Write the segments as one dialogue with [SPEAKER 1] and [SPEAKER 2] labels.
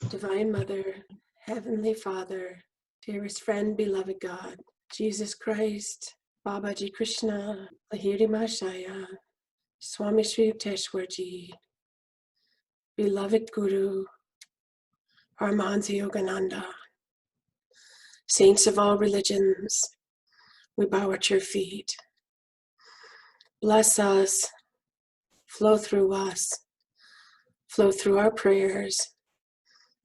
[SPEAKER 1] Divine Mother, Heavenly Father, dearest friend, beloved God, Jesus Christ, Babaji Krishna, Lahiri Mahashaya, Swami Sri Yukteswarji, beloved Guru, Paramahansa Yogananda, saints of all religions, we bow at your feet. Bless us, flow through our prayers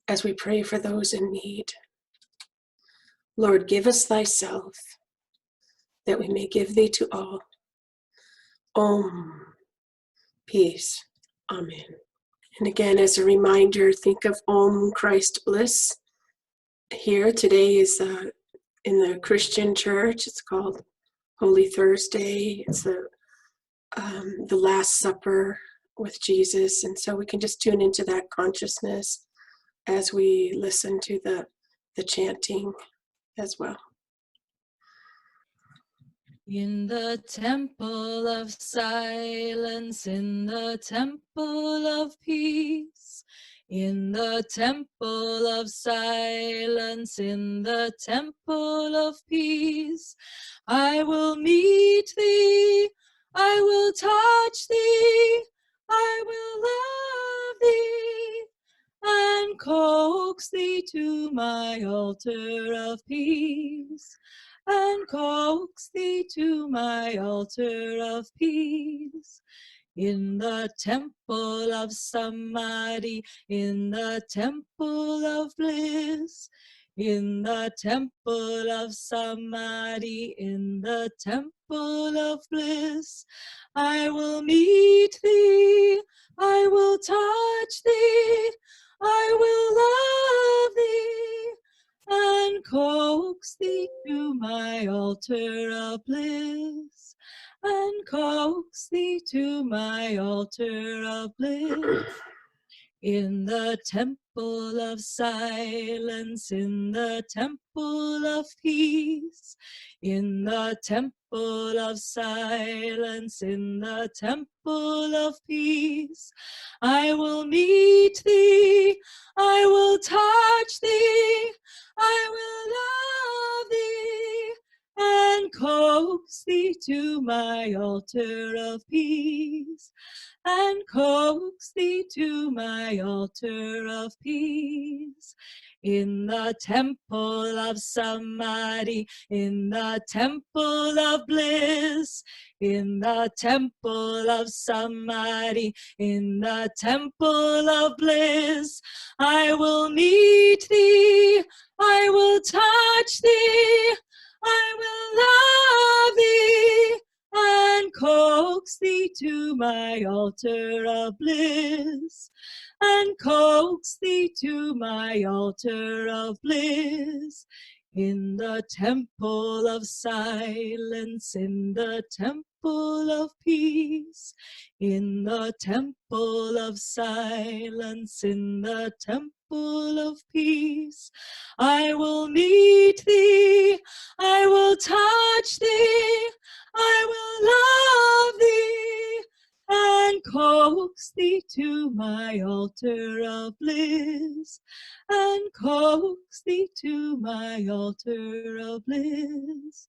[SPEAKER 1] as we pray for those in need. Lord, give us thyself, that we may give thee to all. Om, peace, amen. And again, as a reminder, think of Om Christ Bliss. Here today is in the Christian church. It's called Holy Thursday. It's the Last Supper with Jesus, and so we can just tune into that consciousness as we listen to the chanting as well.
[SPEAKER 2] In the temple of silence, in the temple of peace, in the temple of silence, in the temple of peace, I will meet thee, I will touch thee, I will love thee, and coax thee to my altar of peace, and coax thee to my altar of peace. In the temple of Samadhi, in the temple of bliss, in the temple of Samadhi, in the temple of bliss, I will meet thee, I will touch thee, I will love thee, and coax thee to my altar of bliss, and coax thee to my altar of bliss. In the temple of silence, in the temple of peace, in the temple of silence, in the temple of peace, I will meet thee, I will touch thee, I will love thee, and coax thee to my altar of peace, and coax thee to my altar of peace. In the temple of Samadhi, in the temple of bliss, in the temple of Samadhi, in the temple of bliss, I will meet thee, I will touch thee, I will love thee, and coax thee to my altar of bliss, and coax thee to my altar of bliss. In the temple of silence, in the temple of peace, in the temple of silence, in the temple of peace, I will meet thee, I will touch thee, I will love thee, and coax thee to my altar of bliss, and coax thee to my altar of bliss.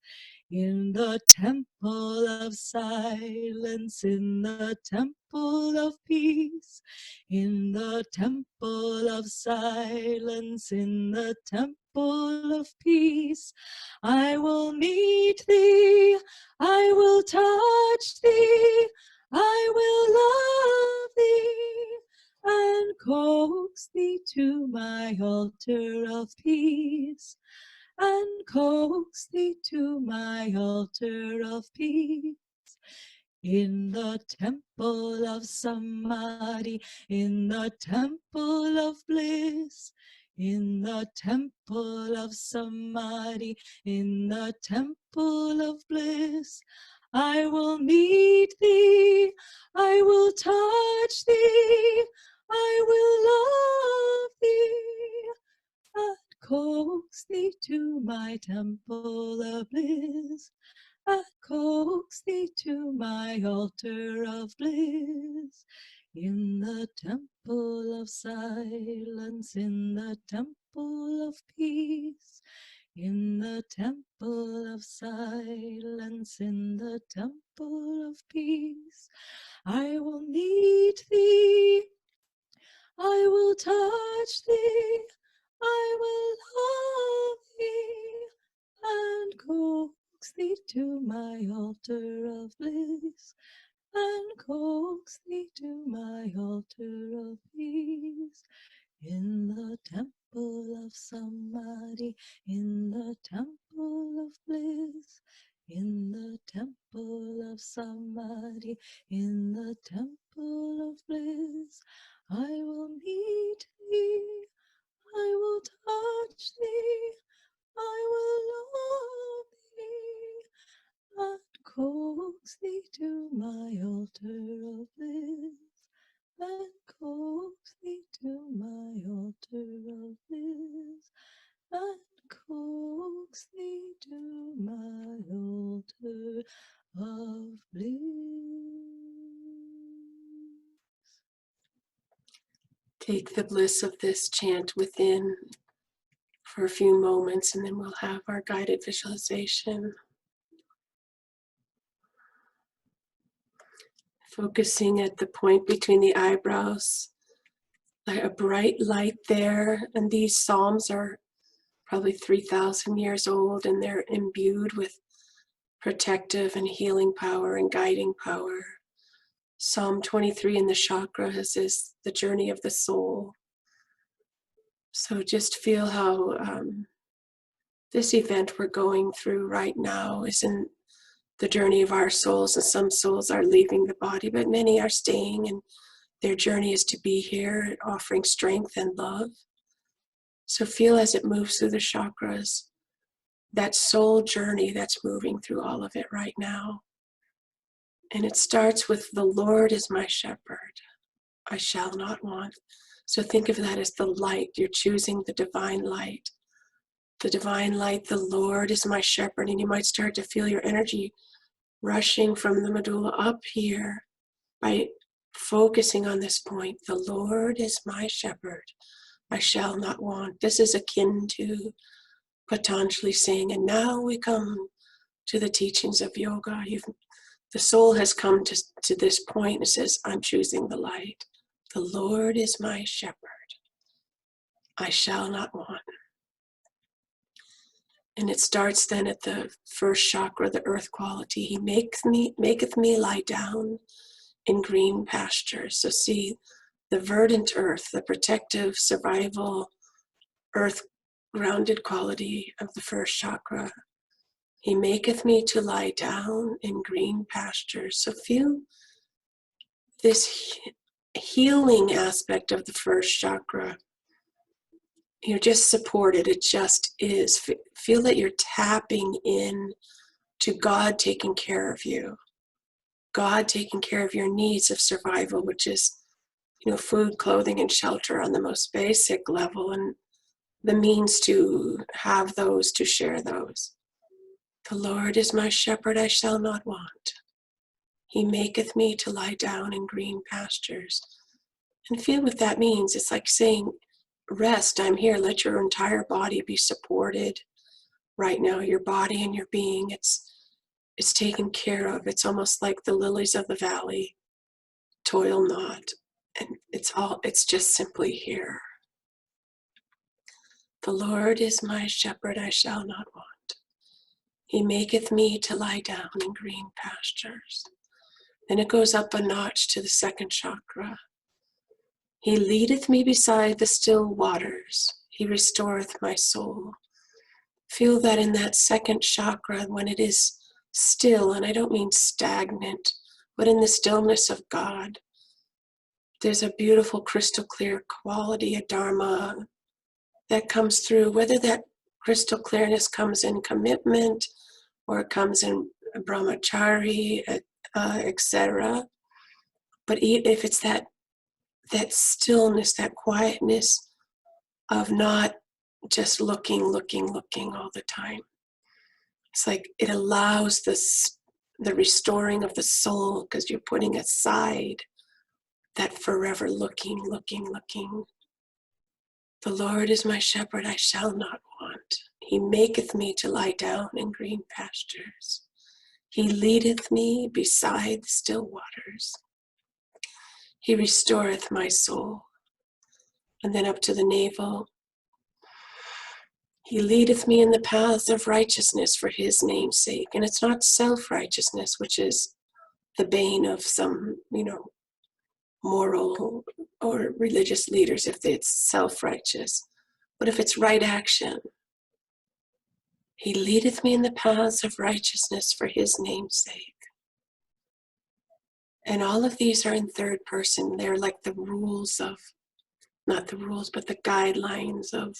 [SPEAKER 2] In the temple of silence, in the temple of peace, in the temple of silence, in the temple of peace, I will meet thee, I will touch thee, I will love thee, and coax thee to my altar of peace, and coax thee to my altar of peace. In the temple of Samadhi, in the temple of bliss, in the temple of Samadhi, in the temple of bliss, I will meet thee, I will touch thee, I will love thee, and coax thee to my temple of bliss, and coax thee to my altar of bliss. in the temple of silence, in the temple of peace, in the temple of silence, in the temple of peace. I will meet thee, I will touch thee, I will love thee, and coax thee to my altar of bliss, and coax thee to my altar of peace. In the temple of Samadhi, in the temple of bliss, in the temple of Samadhi, in the temple of bliss, I will meet thee, I will touch thee, I will love thee, and coax thee to my altar of bliss, and coax thee to my altar of bliss, and coax thee to my altar of bliss.
[SPEAKER 1] Take the bliss of this chant within for a few moments, and then we'll have our guided visualization. Focusing at the point between the eyebrows, a bright light there, and these psalms are probably 3,000 years old, and they're imbued with protective and healing power and guiding power. Psalm 23 in the chakras is the journey of the soul. So just feel how this event we're going through right now is in the journey of our souls, and some souls are leaving the body, but many are staying, and their journey is to be here, offering strength and love. So feel as it moves through the chakras, that soul journey that's moving through all of it right now. And it starts with, the Lord is my shepherd, I shall not want. So think of that as the light. You're choosing the divine light. The divine light, the Lord is my shepherd. And you might start to feel your energy rushing from the medulla up here by focusing on this point. The Lord is my shepherd, I shall not want. This is akin to Patanjali saying, and now we come to the teachings of yoga. The soul has come to this point and says, I'm choosing the light. The Lord is my shepherd, I shall not want. And it starts then at the first chakra, the earth quality. He maketh me lie down in green pastures. So see the verdant earth, the protective, survival, earth grounded quality of the first chakra. He maketh me to lie down in green pastures. So feel this healing aspect of the first chakra. You're just supported, it just is. Feel that you're tapping in to God taking care of you. God taking care of your needs of survival, which is, food, clothing, and shelter on the most basic level, and the means to have those, to share those. The Lord is my shepherd, I shall not want. He maketh me to lie down in green pastures. And feel what that means. It's like saying, rest, I'm here. Let your entire body be supported right now. Your body and your being, it's taken care of. It's almost like the lilies of the valley, toil not. And it's just simply here. The Lord is my shepherd, I shall not want. He maketh me to lie down in green pastures. Then it goes up a notch to the second chakra. He leadeth me beside the still waters. He restoreth my soul. Feel that in that second chakra, when it is still, and I don't mean stagnant, but in the stillness of God, there's a beautiful crystal clear quality, a dharma that comes through, whether that crystal clearness comes in commitment or it comes in brahmachari, etc. But if it's that stillness, that quietness of not just looking all the time. It's like it allows the restoring of the soul, because you're putting aside that forever looking. The Lord is my shepherd, I shall not want. He maketh me to lie down in green pastures. He leadeth me beside the still waters. He restoreth my soul. And then up to the navel. He leadeth me in the paths of righteousness for his name's sake. And it's not self-righteousness, which is the bane of some, moral or religious leaders if it's self-righteous. But if it's right action, he leadeth me in the paths of righteousness for his name's sake. And all of these are in third person. They're like the rules of, not the rules, but the guidelines of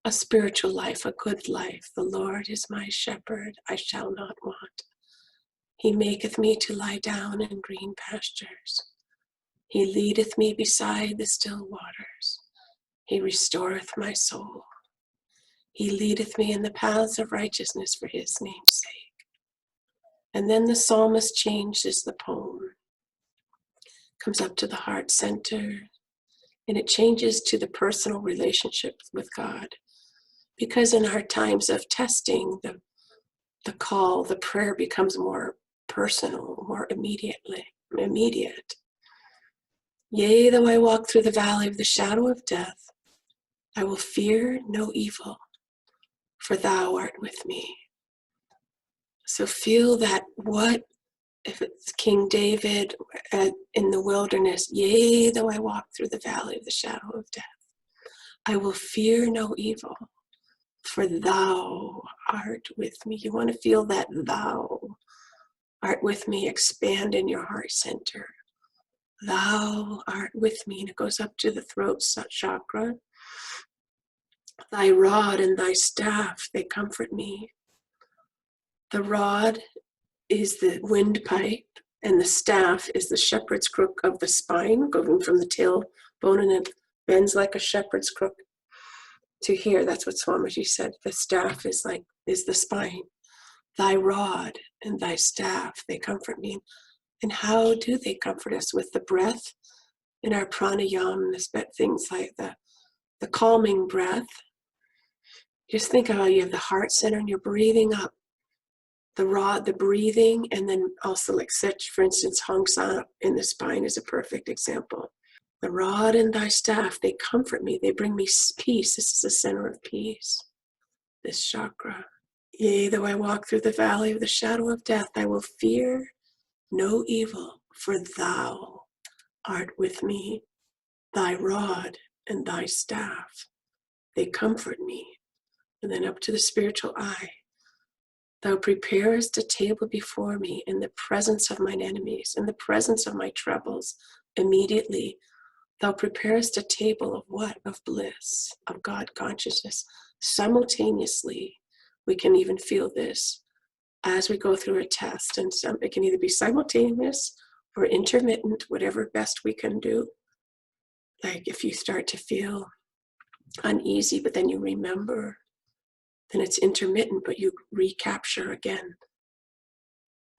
[SPEAKER 1] a spiritual life, a good life. The Lord is my shepherd, I shall not want. He maketh me to lie down in green pastures. He leadeth me beside the still waters. He restoreth my soul. He leadeth me in the paths of righteousness for his name's sake. And then the psalmist changes the poem. Comes up to the heart center, and it changes to the personal relationship with God. Because in our times of testing, the call, the prayer becomes more personal, more immediate. Yea, though I walk through the valley of the shadow of death, I will fear no evil, for thou art with me. So feel that what, if it's King David in the wilderness, yea, though I walk through the valley of the shadow of death, I will fear no evil, for thou art with me. You want to feel that thou art with me expand in your heart center. Thou art with me, and it goes up to the throat chakra. Thy rod and thy staff, they comfort me. The rod is the windpipe, and the staff is the shepherd's crook of the spine, going from the tailbone, and it bends like a shepherd's crook to here. That's what Swamiji said. The staff is the spine. Thy rod and thy staff, they comfort me. And how do they comfort us? With the breath in our pranayama, things like the calming breath. Just think of how you have the heart center and you're breathing up. The rod, the breathing, and then also like such, for instance, Hong San in the spine is a perfect example. The rod and thy staff, they comfort me. They bring me peace. This is the center of peace, this chakra. Yea, though I walk through the valley of the shadow of death, I will fear no evil, for thou art with me. Thy rod and thy staff, they comfort me. And then up to the spiritual eye. Thou preparest a table before me in the presence of mine enemies, in the presence of my troubles. Immediately, thou preparest a table of what? Of bliss, of God consciousness. Simultaneously, we can even feel this as we go through a test. And it can either be simultaneous or intermittent, whatever best we can do. Like if you start to feel uneasy, but then you remember, then it's intermittent, but you recapture again.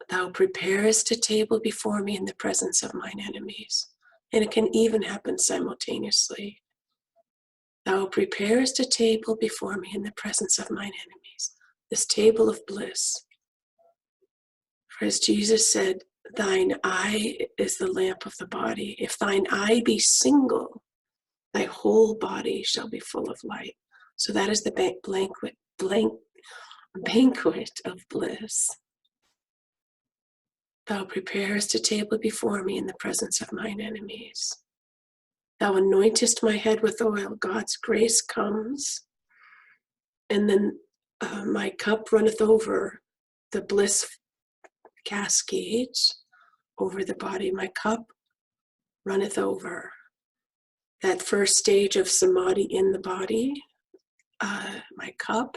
[SPEAKER 1] Thou preparest a table before me in the presence of mine enemies. And it can even happen simultaneously. Thou preparest a table before me in the presence of mine enemies. This table of bliss. For as Jesus said, thine eye is the lamp of the body. If thine eye be single, thy whole body shall be full of light. So that is the banquet of bliss. Thou preparest a table before me in the presence of mine enemies. Thou anointest my head with oil. God's grace comes. And then my cup runneth over. The bliss cascades over the body. My cup runneth over. That first stage of samadhi in the body, my cup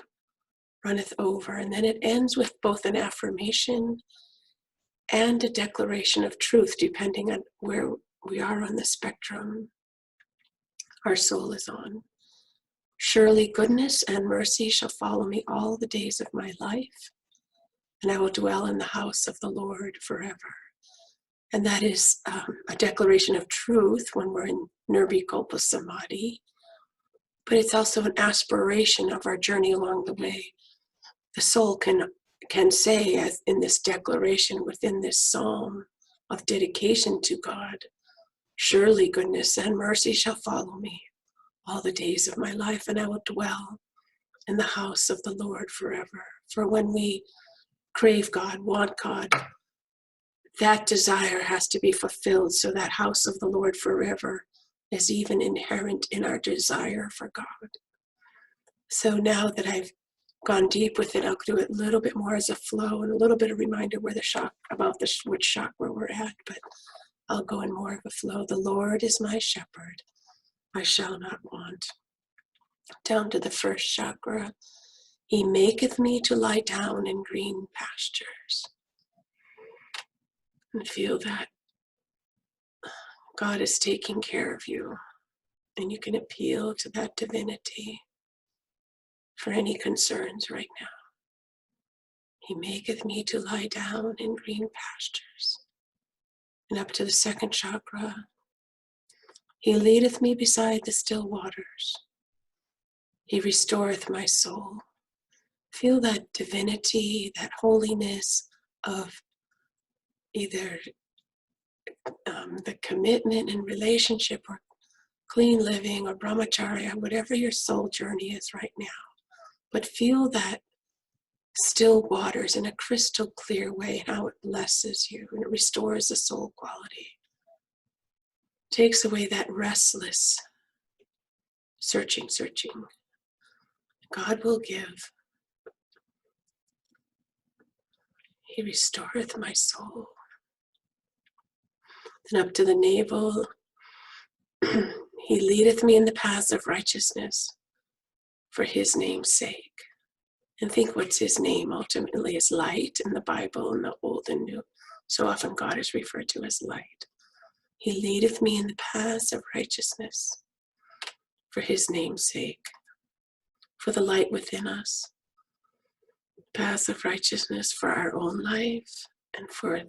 [SPEAKER 1] runneth over. And then it ends with both an affirmation and a declaration of truth, depending on where we are on the spectrum our soul is on. Surely goodness and mercy shall follow me all the days of my life, and I will dwell in the house of the Lord forever. And that is a declaration of truth when we're in Nirvikalpa Samadhi. But it's also an aspiration of our journey along the way. The soul can say, as in this declaration within this psalm of dedication to God, surely goodness and mercy shall follow me all the days of my life, and I will dwell in the house of the Lord forever. For when we crave God, want God, that desire has to be fulfilled. So that house of the Lord forever is even inherent in our desire for God. So now that I've gone deep with it, I'll do it a little bit more as a flow and a little bit of reminder where which chakra we're at, but I'll go in more of a flow. The Lord is my shepherd, I shall not want. Down to the first chakra. He maketh me to lie down in green pastures. And feel that God is taking care of you. And you can appeal to that divinity for any concerns right now. He maketh me to lie down in green pastures. And up to the second chakra. He leadeth me beside the still waters. He restoreth my soul. Feel that divinity, that holiness of either the commitment and relationship or clean living or brahmacharya, whatever your soul journey is right now. But feel that still waters in a crystal clear way, how it blesses you and it restores the soul quality. Takes away that restless searching. God will give. He restoreth my soul. Then up to the navel, he leadeth me in the paths of righteousness for his name's sake. And think what's his name ultimately is light in the Bible, in the Old and New. So often God is referred to as light. He leadeth me in the paths of righteousness for his name's sake, for the light within us, paths of righteousness for our own life and for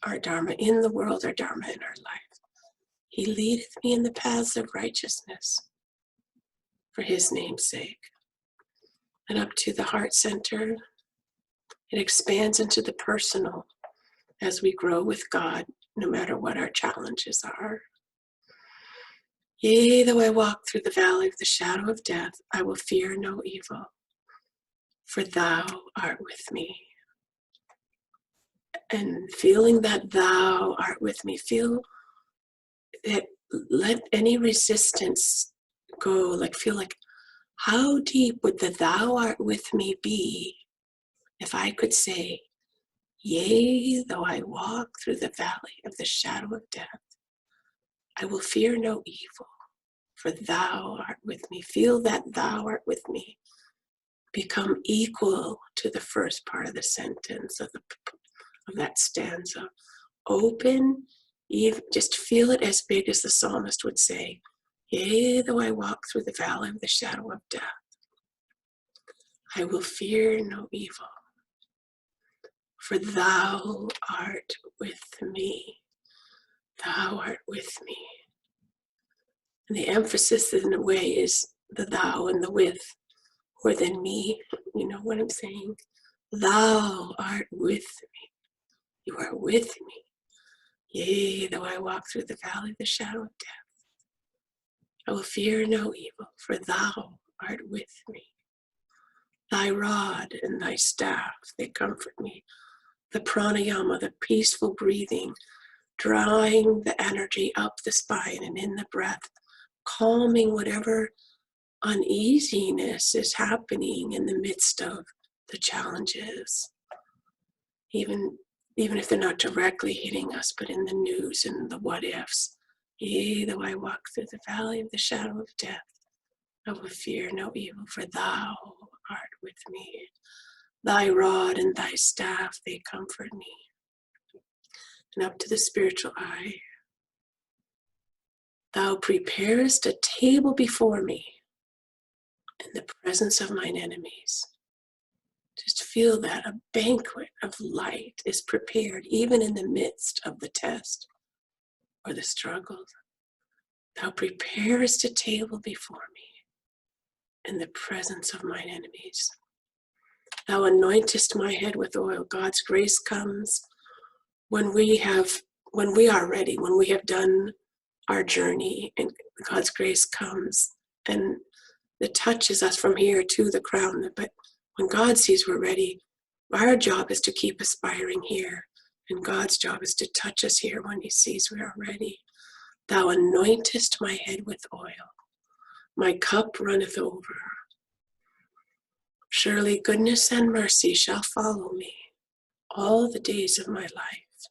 [SPEAKER 1] our dharma in the world, our dharma in our life. He leadeth me in the paths of righteousness for his name's sake. And up to the heart center, it expands into the personal as we grow with God, no matter what our challenges are. Yea, though I walk through the valley of the shadow of death, I will fear no evil, for thou art with me. And feeling that thou art with me, feel that, let any resistance go, feel like, how deep would the thou art with me be if I could say, yea, though I walk through the valley of the shadow of death, I will fear no evil, for thou art with me. Feel that thou art with me become equal to the first part of the sentence of that stanza. Open, even, just feel it as big as the psalmist would say, yea, though I walk through the valley of the shadow of death, I will fear no evil, for thou art with me. Thou art with me. And the emphasis in a way is the thou and the with, more than me. You know what I'm saying? Thou art with me. You are with me. Yea, though I walk through the valley of the shadow of death, I will fear no evil, for thou art with me. Thy rod and thy staff, they comfort me. The pranayama, the peaceful breathing, drawing the energy up the spine and in the breath, calming whatever uneasiness is happening in the midst of the challenges. Even if they're not directly hitting us, but in the news and the what ifs. Yea, though I walk through the valley of the shadow of death, I will fear no evil, for thou art with me. Thy rod and thy staff, they comfort me. And up to the spiritual eye, thou preparest a table before me in the presence of mine enemies. Just feel that a banquet of light is prepared even in the midst of the test or the struggle. Thou preparest a table before me in the presence of mine enemies. Thou anointest my head with oil. God's grace comes when we are ready, when we have done our journey, and God's grace comes and it touches us from here to the crown. But when God sees we're ready, our job is to keep aspiring here, and God's job is to touch us here when he sees we are ready. Thou anointest my head with oil. My cup runneth over. Surely goodness and mercy shall follow me all the days of my life,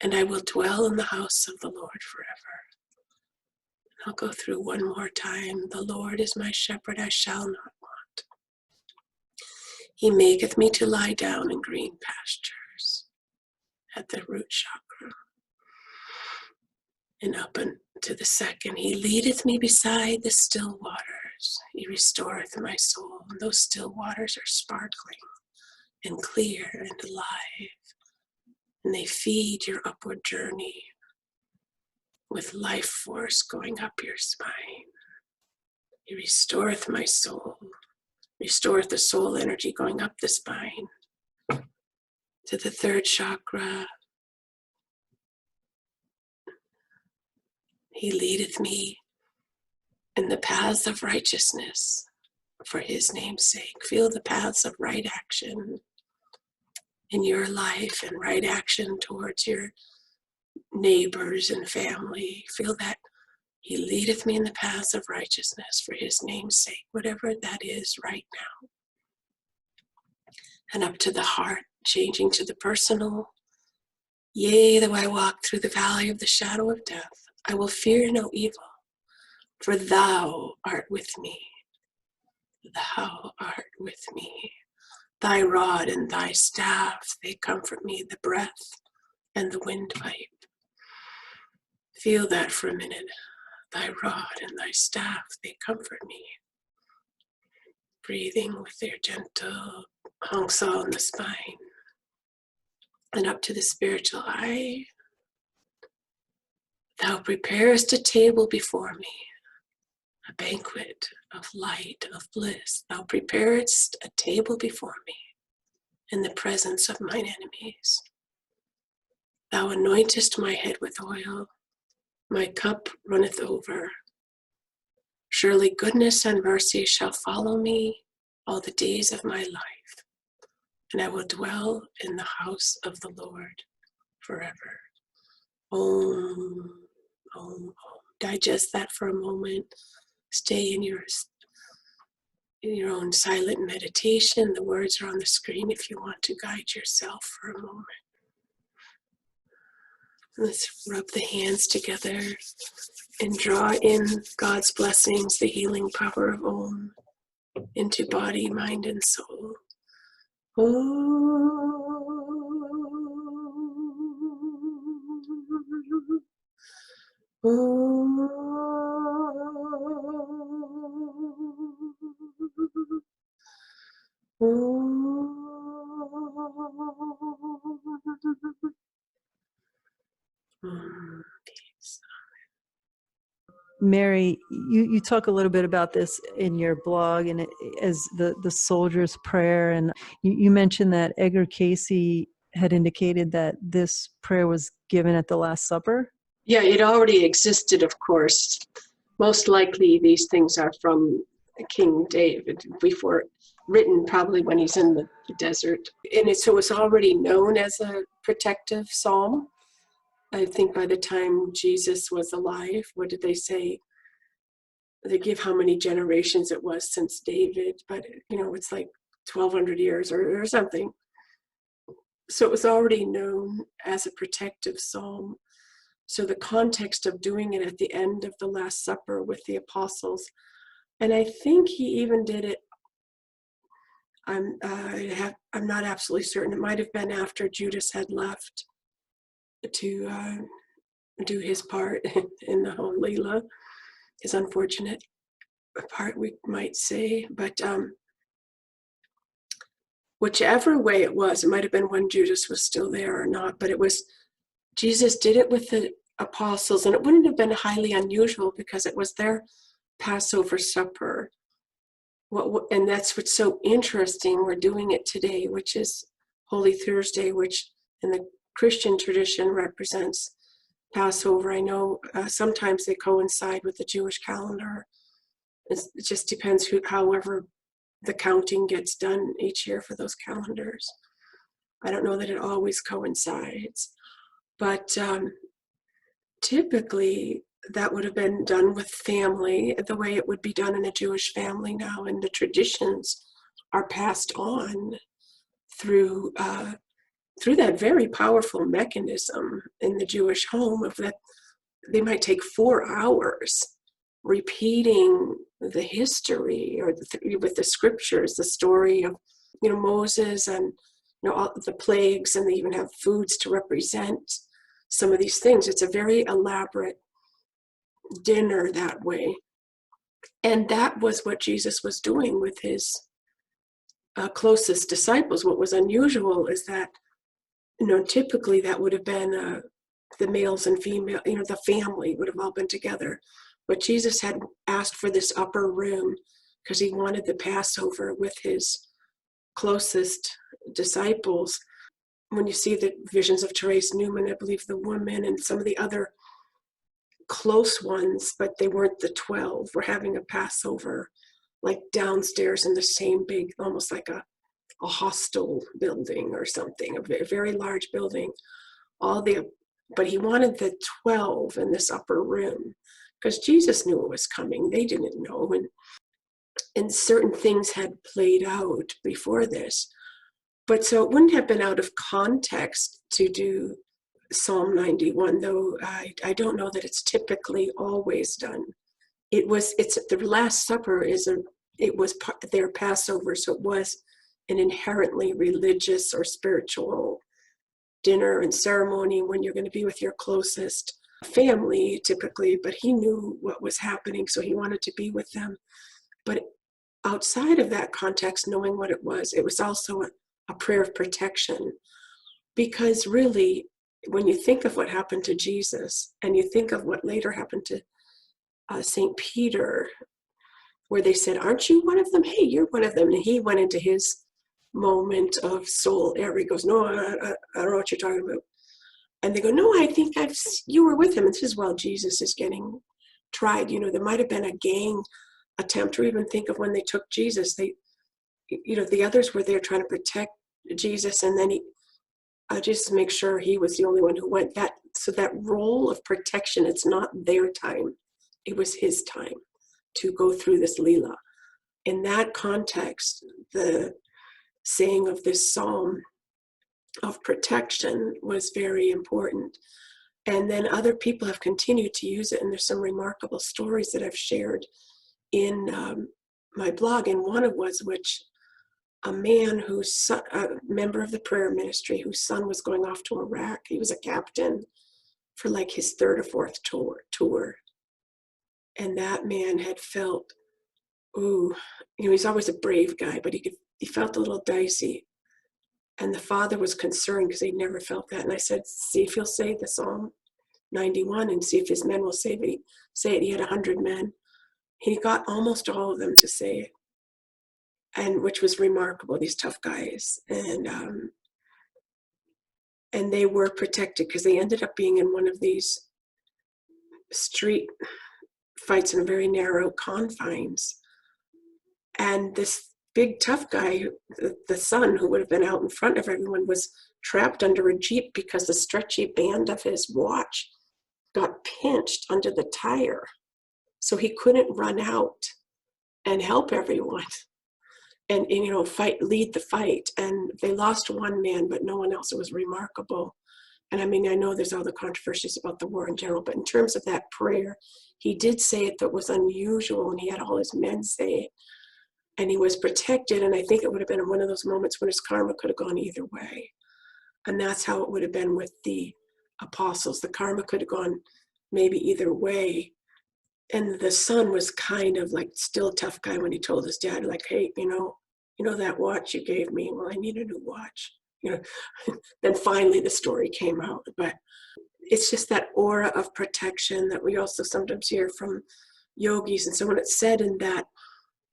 [SPEAKER 1] and I will dwell in the house of the Lord forever. I'll go through one more time. The Lord is my shepherd, I shall not want. He maketh me to lie down in green pastures at the root chakra. And up to the second, he leadeth me beside the still waters. He restoreth my soul. And those still waters are sparkling and clear and alive. And they feed your upward journey with life force going up your spine. He restoreth my soul. Restoreth the soul energy going up the spine to the third chakra. He leadeth me in the paths of righteousness for his name's sake. Feel the paths of right action in your life and right action towards your neighbors and family. Feel that he leadeth me in the paths of righteousness for his name's sake, whatever that is right now. And up to the heart, changing to the personal. Yea, though I walk through the valley of the shadow of death, I will fear no evil, for thou art with me. Thou art with me. Thy rod and thy staff, they comfort me, the breath and the windpipe. Feel that for a minute. Thy rod and thy staff, they comfort me. Breathing with their gentle hongsa on the spine. And up to the spiritual eye. Thou preparest a table before me, a banquet of light, of bliss. Thou preparest a table before me in the presence of mine enemies. Thou anointest my head with oil. My cup runneth over. Surely goodness and mercy shall follow me all the days of my life, and I will dwell in the house of the Lord forever. Om, om, om. Digest that for a moment. Stay in your own silent meditation. The words are on the screen if you want to guide yourself for a moment. Let's rub the hands together and draw in God's blessings, the healing power of Om, into body, mind, and soul. Om. Om. Peace.
[SPEAKER 2] Mary, you talk a little bit about this in your blog and as the soldier's prayer, and you mentioned that Edgar Casey had indicated that this prayer was given at the Last Supper.
[SPEAKER 1] Yeah, it already existed, of course. Most likely these things are from King David, before written probably when he's in the desert. And so it's already known as a protective psalm. I think by the time Jesus was alive, what did they say? They give how many generations it was since David, but it's like 1,200 years or something. So it was already known as a protective psalm. So the context of doing it at the end of the Last Supper with the apostles, and I think he even did it, I'm not absolutely certain, it might have been after Judas had left to do his part in the whole Leela, his unfortunate part, we might say. But whichever way it was, it might have been when Judas was still there or not, but it was, Jesus did it with the apostles, and it wouldn't have been highly unusual because it was their Passover supper. And that's what's so interesting. We're doing it today, which is Holy Thursday, which in the Christian tradition represents Passover. I know sometimes they coincide with the Jewish calendar. It just depends however the counting gets done each year for those calendars. I don't know that it always coincides, but typically that would have been done with family, the way it would be done in a Jewish family now, and the traditions are passed on through that very powerful mechanism in the Jewish home of that. They might take 4 hours repeating the history or with the scriptures, the story of Moses and all the plagues, and they even have foods to represent some of these things. It's a very elaborate dinner that way, and that was what Jesus was doing with his closest disciples. What was unusual is that typically that would have been the males and female, the family would have all been together. But Jesus had asked for this upper room because he wanted the Passover with his closest disciples. When you see the visions of Therese Newman, I believe the woman and some of the other close ones, but they weren't the 12, were having a Passover like downstairs in the same big, almost like a hostel building or something, a very large building. But he wanted the 12 in this upper room because Jesus knew it was coming. They didn't know, and certain things had played out before this. But so it wouldn't have been out of context to do Psalm 91, though I don't know that it's typically always done. It's the Last Supper it was their Passover, so it was an inherently religious or spiritual dinner and ceremony when you're going to be with your closest family typically, but he knew what was happening, so he wanted to be with them. But outside of that context, knowing what it was also a prayer of protection, because really, when you think of what happened to Jesus and you think of what later happened to St. Peter, where they said, aren't you one of them? Hey, you're one of them. And he went into his moment of soul error. He goes, no, I don't know what you're talking about. And they go, no, I think you were with him. And this is while Jesus is getting tried. There might have been a gang attempt, or even think of when they took Jesus. The others were there trying to protect Jesus, and then just to make sure he was the only one who went. So that role of protection, it's not their time. It was his time to go through this Leela. In that context, the saying of this psalm of protection was very important. And then other people have continued to use it, and there's some remarkable stories that I've shared in my blog, and one of which a man a member of the prayer ministry, whose son was going off to Iraq. He was a captain for like his 3rd or 4th tour. And that man had felt, he's always a brave guy, but he felt a little dicey. And the father was concerned because he'd never felt that. And I said, see if he'll say the Psalm 91 and see if his men will say it. He had 100 men. He got almost all of them to say it, and which was remarkable, these tough guys. And they were protected because they ended up being in one of these street fights in a very narrow confines. And this big tough guy, the son who would have been out in front of everyone, was trapped under a Jeep because the stretchy band of his watch got pinched under the tire. So he couldn't run out and help everyone and lead the fight. And they lost one man, but no one else. It was remarkable. And I mean, I know there's all the controversies about the war in general, but in terms of that prayer, he did say it that was unusual, and he had all his men say it. And he was protected, and I think it would have been one of those moments when his karma could have gone either way. And that's how it would have been with the apostles. The karma could have gone maybe either way. And the son was kind of like still a tough guy when he told his dad, like, hey, that watch you gave me, well, I need a new watch. Then finally the story came out. But it's just that aura of protection that we also sometimes hear from yogis. And so when it's said in that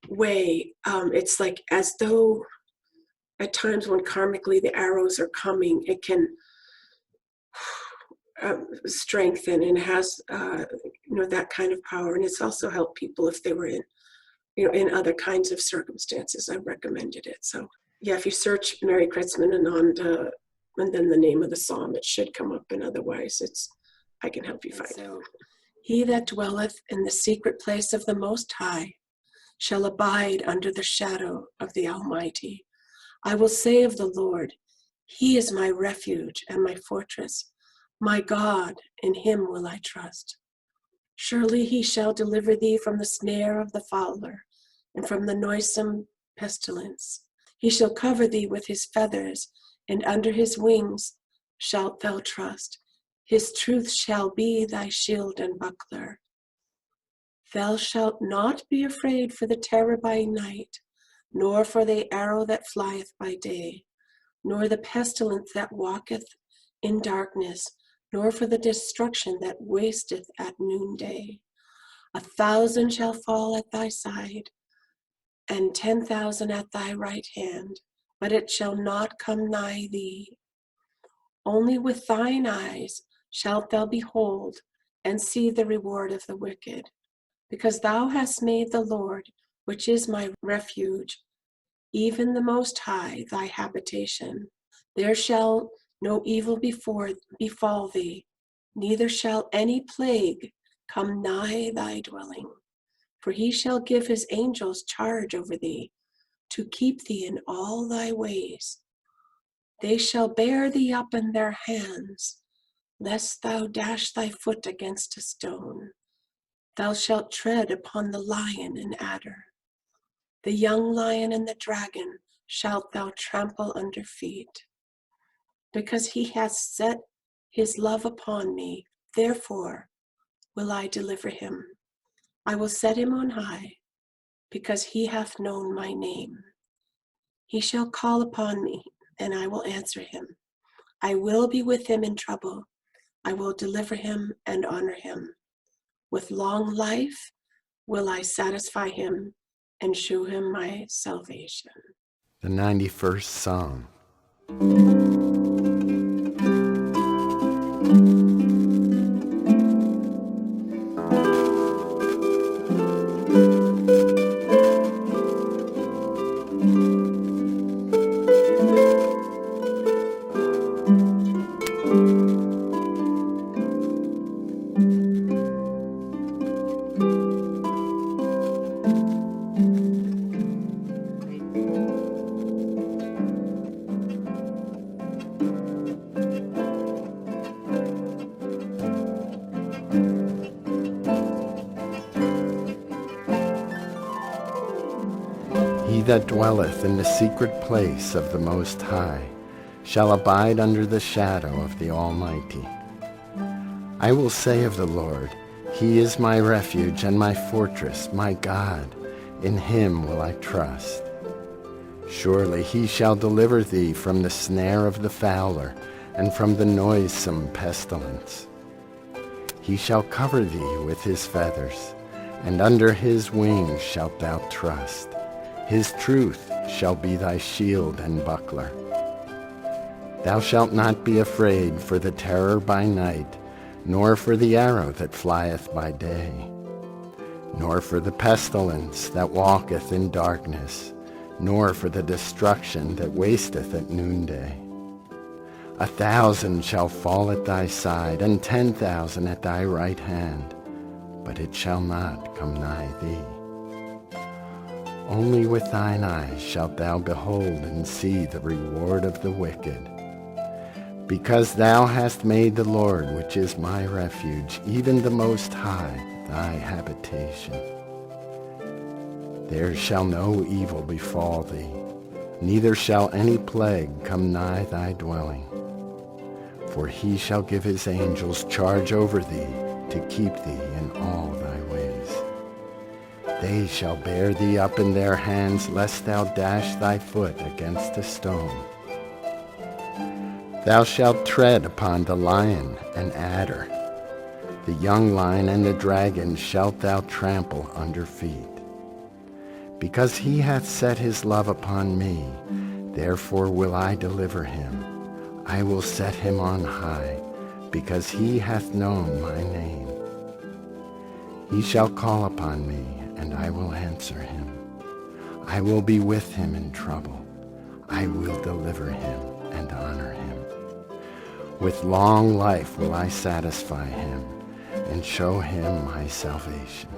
[SPEAKER 1] way, it's like as though at times when karmically the arrows are coming, it can strengthen and has that kind of power. And it's also helped people if they were in other kinds of circumstances. I recommended it. So yeah, if you search Mary Kretzmann Ananda and then the name of the psalm, it should come up, and otherwise I can help you find it. He that dwelleth in the secret place of the Most High shall abide under the shadow of the Almighty. I will say of the Lord, He is my refuge and my fortress. My God, in Him will I trust. Surely He shall deliver thee from the snare of the fowler and from the noisome pestilence. He shall cover thee with His feathers, and under His wings shalt thou trust. His truth shall be thy shield and buckler. Thou shalt not be afraid for the terror by night, nor for the arrow that flieth by day, nor the pestilence that walketh in darkness, nor for the destruction that wasteth at noonday. 1,000 shall fall at thy side, and 10,000 at thy right hand, but it shall not come nigh thee. Only with thine eyes shalt thou behold and see the reward of the wicked, because thou hast made the Lord, which is my refuge, even the Most High, thy habitation. There shall no evil befall thee, neither shall any plague come nigh thy dwelling. For He shall give His angels charge over thee, to keep thee in all thy ways. They shall bear thee up in their hands, lest thou dash thy foot against a stone. Thou shalt tread upon the lion and adder. The young lion and the dragon shalt thou trample under feet. Because He hath set His love upon me, therefore will I deliver him. I will set him on high, because he hath known my name. He shall call upon me, and I will answer him. I will be with him in trouble. I will deliver him and honor him. With long life will I satisfy him and show him my salvation.
[SPEAKER 3] The 91st Psalm. He that dwelleth in the secret place of the Most High shall abide under the shadow of the Almighty. I will say of the Lord, He is my refuge and my fortress, my God. In Him will I trust. Surely He shall deliver thee from the snare of the fowler and from the noisome pestilence. He shall cover thee with His feathers, and under His wings shalt thou trust. His truth shall be thy shield and buckler. Thou shalt not be afraid for the terror by night, nor for the arrow that flieth by day, nor for the pestilence that walketh in darkness, nor for the destruction that wasteth at noonday. 1,000 shall fall at thy side, and 10,000 at thy right hand, but it shall not come nigh thee. Only with thine eyes shalt thou behold and see the reward of the wicked. Because thou hast made the Lord, which is my refuge, even the Most High, thy habitation. There shall no evil befall thee, neither shall any plague come nigh thy dwelling. For He shall give His angels charge over thee, to keep thee in all thy ways. They shall bear thee up in their hands, lest thou dash thy foot against a stone. Thou shalt tread upon the lion and adder. The young lion and the dragon shalt thou trample under feet. Because he hath set his love upon me, therefore will I deliver him. I will set him on high, because he hath known my name. He shall call upon me, and I will answer him. I will be with him in trouble. I will deliver him and honor him. With long life will I satisfy him and show him my salvation.